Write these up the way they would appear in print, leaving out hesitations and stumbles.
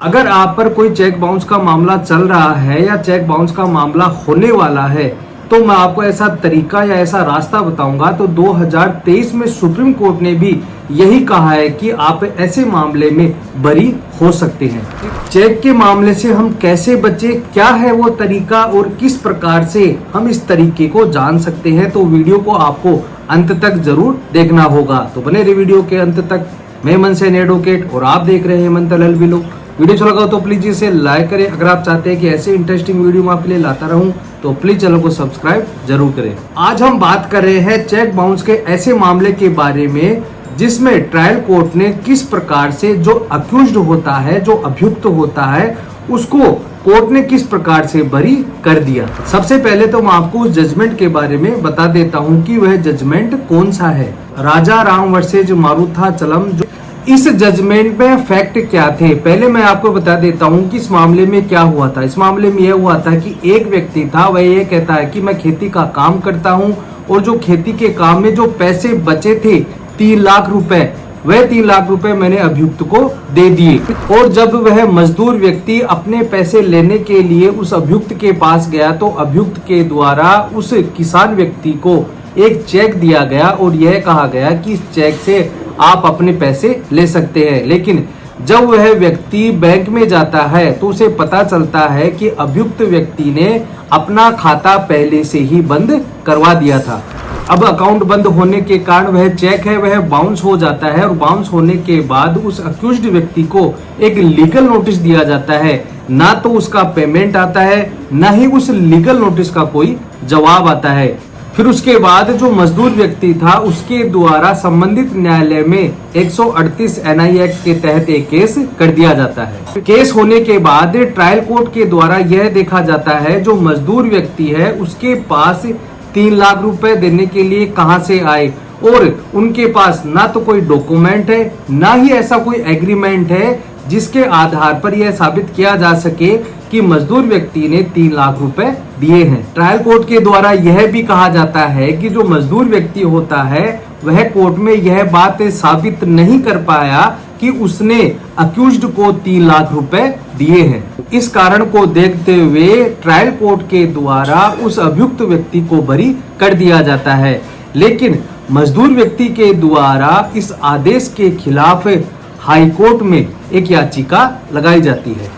अगर आप पर कोई चेक बाउंस का मामला चल रहा है या चेक बाउंस का मामला होने वाला है तो मैं आपको ऐसा तरीका या ऐसा रास्ता बताऊंगा। तो 2023 में सुप्रीम कोर्ट ने भी यही कहा है कि आप ऐसे मामले में बरी हो सकते हैं। चेक के मामले से हम कैसे बचे, क्या है वो तरीका और किस प्रकार से हम इस तरीके को जान सकते हैं, तो वीडियो को आपको अंत तक जरूर देखना होगा। तो बने रहिए वीडियो के अंत तक। मैं मनसेन एडवोकेट और आप देख रहे हैं मंतल बिलो। वीडियो अच्छा लगा तो प्लीज इसे लाइक करें। अगर आप चाहते हैं कि ऐसे इंटरेस्टिंग वीडियो मैं आपके लिए लाता रहूं तो प्लीज चैनल को सब्सक्राइब जरूर करें। आज हम बात कर रहे हैं चेक बाउंस के ऐसे मामले के बारे में जिसमें ट्रायल कोर्ट ने किस प्रकार से जो अक्यूज्ड होता है, जो अभियुक्त होता है, उसको कोर्ट ने किस प्रकार से बरी कर दिया। सबसे पहले तो मैं आपको उस जजमेंट के बारे में बता देता हूं कि वह जजमेंट कौन सा है। राजा राम वर्सेज मारुथाचलम। जो इस जजमेंट में फैक्ट क्या थे, पहले मैं आपको बता देता हूं कि इस मामले में क्या हुआ था। इस मामले में यह हुआ था कि एक व्यक्ति था, वह ये कहता है कि मैं खेती का काम करता हूं और जो खेती के काम में जो पैसे बचे थे 3 लाख रुपए, वह 3 लाख रुपए मैंने अभियुक्त को दे दिए। और जब वह मजदूर व्यक्ति अपने पैसे लेने के लिए उस अभियुक्त के पास गया तो अभियुक्त के द्वारा उस किसान व्यक्ति को एक चेक दिया गया और यह कहा गया कि इस चेक से आप अपने पैसे ले सकते हैं। लेकिन जब वह व्यक्ति बैंक में जाता है तो उसे पता चलता है कि अभियुक्त व्यक्ति ने अपना खाता पहले से ही बंद करवा दिया था। अब अकाउंट बंद होने के कारण वह चेक है वह बाउंस हो जाता है और बाउंस होने के बाद उस अक्यूज्ड व्यक्ति को एक लीगल नोटिस दिया जाता है। ना तो उसका पेमेंट आता है, ना ही उस लीगल नोटिस का कोई जवाब आता है। फिर उसके बाद जो मजदूर व्यक्ति था उसके द्वारा संबंधित न्यायालय में 138 एनआई एक्ट के तहत एक केस कर दिया जाता है। केस होने के बाद ट्रायल कोर्ट के द्वारा यह देखा जाता है जो मजदूर व्यक्ति है उसके पास 3 लाख रुपए देने के लिए कहां से आए, और उनके पास ना तो कोई डॉक्यूमेंट है, ना ही ऐसा कोई एग्रीमेंट है जिसके आधार पर यह साबित किया जा सके कि मजदूर व्यक्ति ने 3 लाख रुपए दिए हैं। ट्रायल कोर्ट के द्वारा यह भी कहा जाता है कि जो मजदूर व्यक्ति होता है वह कोर्ट में यह बात साबित नहीं कर पाया कि उसने अक्यूज्ड को 3 लाख रुपए दिए हैं। इस कारण को देखते हुए ट्रायल कोर्ट के द्वारा उस अभियुक्त व्यक्ति को बरी कर दिया जाता है। लेकिन मजदूर व्यक्ति के द्वारा इस आदेश के खिलाफ हाई कोर्ट में एक याचिका लगाई जाती है।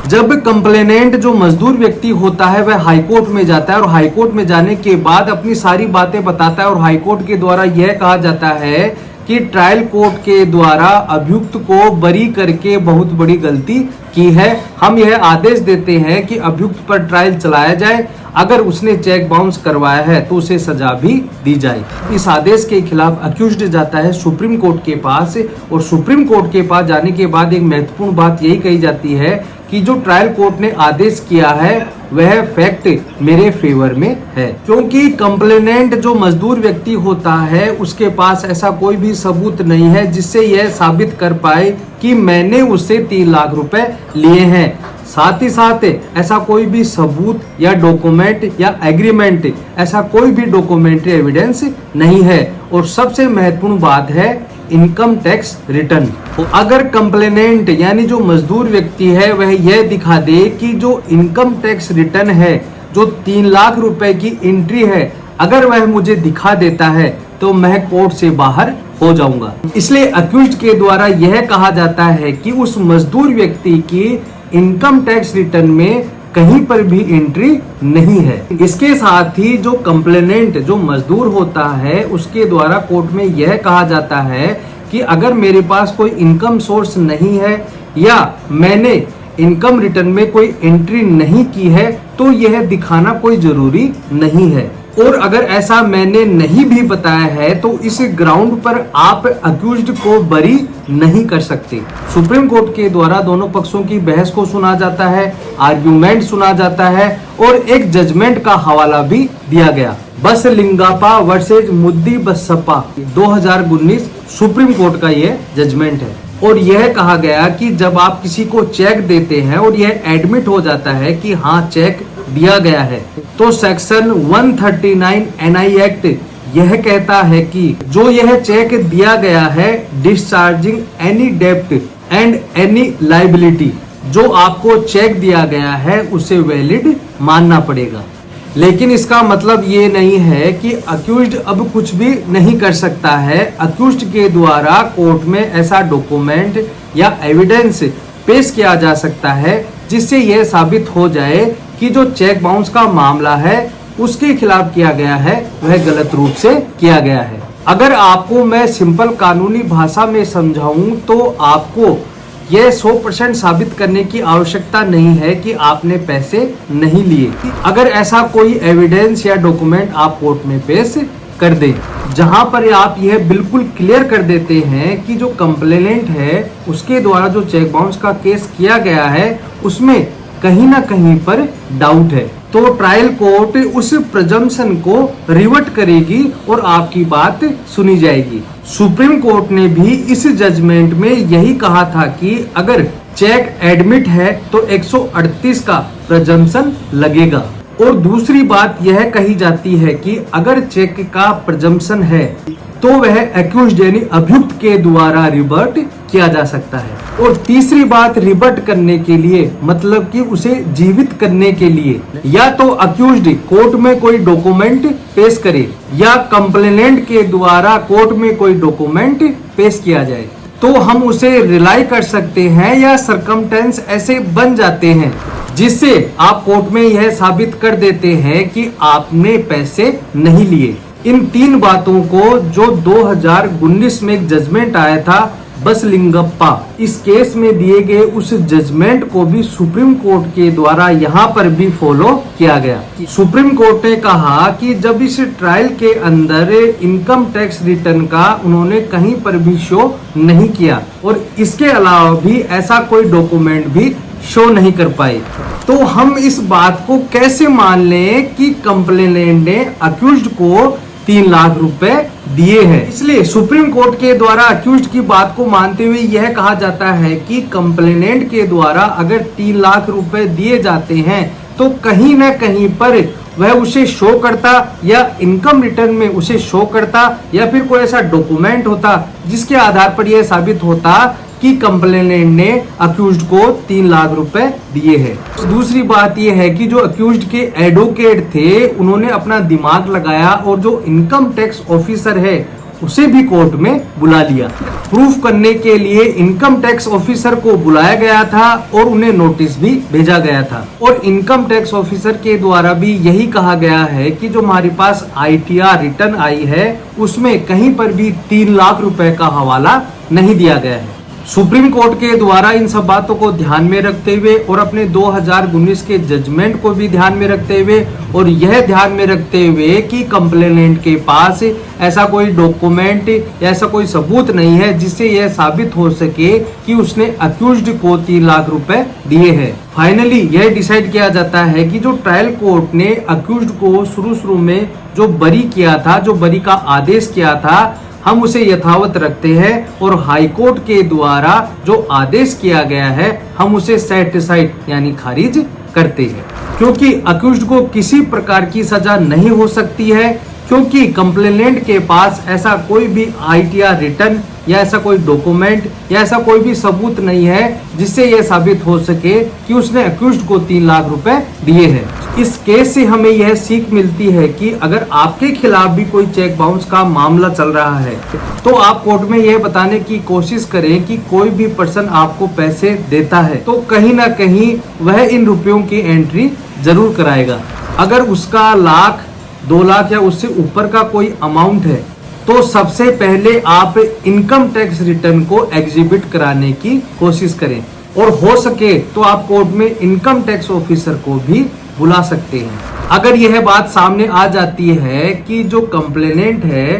जब कंप्लेनेंट जो मजदूर व्यक्ति होता है वह हाई कोर्ट में जाता है और हाई कोर्ट में जाने के बाद अपनी सारी बातें बताता है और हाई कोर्ट के द्वारा यह कहा जाता है कि ट्रायल कोर्ट के द्वारा अभियुक्त को बरी करके बहुत बड़ी गलती की है। हम यह आदेश देते हैं कि अभियुक्त पर ट्रायल चलाया जाए, अगर उसने चेक बाउंस करवाया है तो उसे सजा भी दी जाए। इस आदेश के खिलाफ अक्यूज्ड जाता है सुप्रीम कोर्ट के पास और सुप्रीम कोर्ट के पास जाने के बाद एक महत्वपूर्ण बात यही कही जाती है कि जो ट्रायल कोर्ट ने आदेश किया है वह फैक्ट मेरे फेवर में है, क्योंकि कंप्लेनेंट जो मजदूर व्यक्ति होता है उसके पास ऐसा कोई भी सबूत नहीं है जिससे यह साबित कर पाए कि मैंने उससे 3 लाख रुपए लिए हैं। साथ ही साथ ऐसा कोई भी सबूत या डॉक्यूमेंट या एग्रीमेंट, ऐसा कोई भी डॉक्यूमेंट्री एविडेंस नहीं है। और सबसे महत्वपूर्ण बात है इनकम टैक्स रिटर्न। अगर कंप्लेनेंट यानी जो मजदूर व्यक्ति है वह यह दिखा दे कि जो इनकम टैक्स रिटर्न है, जो 3 लाख रुपए की एंट्री है, अगर वह मुझे दिखा देता है तो मैं कोर्ट से बाहर हो जाऊंगा। इसलिए अक्यूज्ड के द्वारा यह कहा जाता है कि उस मजदूर व्यक्ति की इनकम टैक्स रिटर्न में कहीं पर भी एंट्री नहीं है। इसके साथ ही जो कंप्लेनेंट जो मजदूर होता है उसके द्वारा कोर्ट में यह कहा जाता है कि अगर मेरे पास कोई इनकम सोर्स नहीं है या मैंने इनकम रिटर्न में कोई एंट्री नहीं की है तो यह दिखाना कोई जरूरी नहीं है। और अगर ऐसा मैंने नहीं भी बताया है तो इस ग्राउंड पर आप अक्यूज्ड को बरी नहीं कर सकते। सुप्रीम कोर्ट के द्वारा दोनों पक्षों की बहस को सुना जाता है, आर्ग्यूमेंट सुना जाता है और एक जजमेंट का हवाला भी दिया गया। बस लिंगापा वर्सेज मुद्दी बसपा 2019 सुप्रीम कोर्ट का यह जजमेंट है। और यह कहा गया कि जब आप किसी को चेक देते हैं और यह एडमिट हो जाता है कि हाँ चेक दिया गया है, तो सेक्शन 139 एनआई एक्ट यह कहता है कि जो यह चेक दिया गया है डिस्चार्जिंग एनी डेब्ट एंड एनी लाइबिलिटी, जो आपको चेक दिया गया है उसे वैलिड मानना पड़ेगा। लेकिन इसका मतलब ये नहीं है कि अक्यूज्ड अब कुछ भी नहीं कर सकता है। अक्यूज्ड के द्वारा कोर्ट में ऐसा डॉक्यूमेंट या एविडेंस पेश किया जा सकता है जिससे यह साबित हो जाए कि जो चेक बाउंस का मामला है उसके खिलाफ किया गया है वह गलत रूप से किया गया है। अगर आपको मैं सिंपल कानूनी भाषा में समझाऊं तो आपको यह 100% साबित करने की आवश्यकता नहीं है कि आपने पैसे नहीं लिए। अगर ऐसा कोई एविडेंस या डॉक्यूमेंट आप कोर्ट में पेश कर दें जहां पर आप यह बिल्कुल क्लियर कर देते हैं कि जो कंप्लेनेंट है उसके द्वारा जो चेक बाउंस का केस किया गया है उसमें कहीं ना कहीं पर डाउट है, तो ट्रायल कोर्ट उस प्रिजम्पशन को रिवर्ट करेगी और आपकी बात सुनी जाएगी। सुप्रीम कोर्ट ने भी इस जजमेंट में यही कहा था कि अगर चेक एडमिट है तो 138 का प्रिजम्पशन लगेगा। और दूसरी बात यह कही जाती है कि अगर चेक का प्रिजम्पशन है तो वह एक्यूज्ड यानी अभियुक्त के द्वारा रिवर्ट किया जा सकता है। और तीसरी बात, रिवर्ट करने के लिए मतलब कि उसे जीवित करने के लिए या तो अक्यूज्ड कोर्ट में कोई डॉक्यूमेंट पेश करे या कंप्लेनेंट के द्वारा कोर्ट में कोई डॉक्यूमेंट पेश किया जाए तो हम उसे रिलाई कर सकते हैं या सरकमटेंस ऐसे बन जाते हैं जिससे आप कोर्ट में यह साबित कर देते हैं कि आपने पैसे नहीं लिए। इन तीन बातों को जो 2019 में एक जजमेंट आया था बसलिंगप्पा, इस केस में दिए गए उस जजमेंट को भी सुप्रीम कोर्ट के द्वारा यहाँ पर भी फॉलो किया गया। सुप्रीम कोर्ट ने कहा कि जब इस ट्रायल के अंदर इनकम टैक्स रिटर्न का उन्होंने कहीं पर भी शो नहीं किया और इसके अलावा भी ऐसा कोई डॉक्यूमेंट भी शो नहीं कर पाए, तो हम इस बात को कैसे मान लें कि कंप्लेनेंट ने अक्यूज्ड को 3 लाख रुपए दिए हैं। इसलिए सुप्रीम कोर्ट के द्वारा अक्यूज्ड की बात को मानते हुए यह कहा जाता है कि कंप्लेनेंट के द्वारा अगर 3 लाख रुपए दिए जाते हैं तो कहीं न कहीं पर वह उसे शो करता या इनकम रिटर्न में उसे शो करता या फिर कोई ऐसा डॉक्यूमेंट होता जिसके आधार पर यह साबित होता कि कंप्लेनेंट ने अक्यूज्ड को 3 लाख रुपए दिए हैं। दूसरी बात यह है कि जो अक्यूज्ड के एडवोकेट थे उन्होंने अपना दिमाग लगाया और जो इनकम टैक्स ऑफिसर है उसे भी कोर्ट में बुला लिया। प्रूफ करने के लिए इनकम टैक्स ऑफिसर को बुलाया गया था और उन्हें नोटिस भी भेजा गया था और इनकम टैक्स ऑफिसर के द्वारा भी यही कहा गया है कि जो हमारे पास ITR रिटर्न आई है उसमें कहीं पर भी 3 लाख रुपए का हवाला नहीं दिया गया है। सुप्रीम कोर्ट के द्वारा इन सब बातों को ध्यान में रखते हुए और अपने 2019 के जजमेंट को भी ध्यान में रखते हुए और यह ध्यान में रखते हुए कि कंप्लेनेंट के पास ऐसा कोई डॉक्यूमेंट या ऐसा कोई सबूत नहीं है जिससे यह साबित हो सके कि उसने अक्यूज्ड को 3 लाख रुपए दिए हैं। फाइनली यह डिसाइड किया जाता है कि जो ट्रायल कोर्ट ने अक्यूज्ड को शुरू में जो बरी किया था, जो बरी का आदेश किया था, हम उसे यथावत रखते हैं और हाई कोर्ट के द्वारा जो आदेश किया गया है हम उसे सेट असाइड यानी खारिज करते हैं, क्योंकि अक्यूज्ड को किसी प्रकार की सजा नहीं हो सकती है क्योंकि कंप्लेनेंट के पास ऐसा कोई भी ITR रिटर्न या ऐसा कोई डॉक्यूमेंट या ऐसा कोई भी सबूत नहीं है जिससे यह साबित हो सके कि उसने अक्यूज्ड को 3 लाख रुपए दिए हैं। इस केस से हमें यह सीख मिलती है कि अगर आपके खिलाफ भी कोई चेक बाउंस का मामला चल रहा है तो आप कोर्ट में यह बताने की कोशिश करें कि कोई भी पर्सन आपको पैसे देता है तो कहीं ना कहीं वह इन रुपयों की एंट्री जरूर कराएगा। अगर उसका लाख 2 लाख या उससे ऊपर का कोई अमाउंट है तो सबसे पहले आप इनकम टैक्स रिटर्न को एग्जिबिट कराने की कोशिश करें और हो सके तो आप कोर्ट में इनकम टैक्स ऑफिसर को भी बुला सकते हैं। अगर यह बात सामने आ जाती है कि जो कंप्लेनेंट है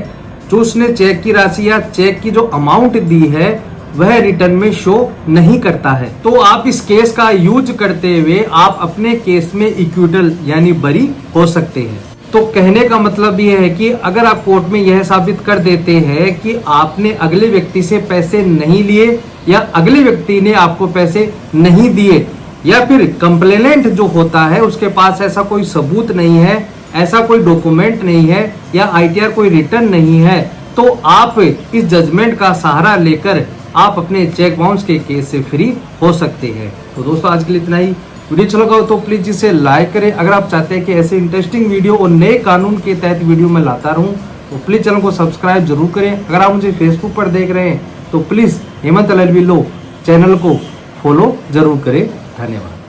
जो उसने चेक की राशि या चेक की जो अमाउंट दी है वह रिटर्न में शो नहीं करता है तो आप इस केस का यूज करते हुए आप अपने केस में इक्विटल यानी बरी हो सकते हैं। तो कहने का मतलब यह है कि अगर आप कोर्ट में यह साबित कर देते हैं कि आपने अगले व्यक्ति से पैसे नहीं लिए या अगले व्यक्ति ने आपको पैसे नहीं दिए या फिर कंप्लेनेंट जो होता है उसके पास ऐसा कोई सबूत नहीं है, ऐसा कोई डॉक्यूमेंट नहीं है या ITR कोई रिटर्न नहीं है, तो आप इस जजमेंट का सहारा लेकर आप अपने चेक बाउंस के केस से फ्री हो सकते हैं। तो दोस्तों आज के लिए इतना ही। वीडियो अच्छा लगा हो तो प्लीज इसे लाइक करें। अगर आप चाहते हैं कि ऐसे इंटरेस्टिंग वीडियो और नए कानून के तहत वीडियो मैं लाता रहूं तो प्लीज चैनल को सब्सक्राइब जरूर करें। अगर आप मुझे फेसबुक पर देख रहे हैं तो please Hemant LLB law channel को फॉलो जरूर करें। धन्यवाद।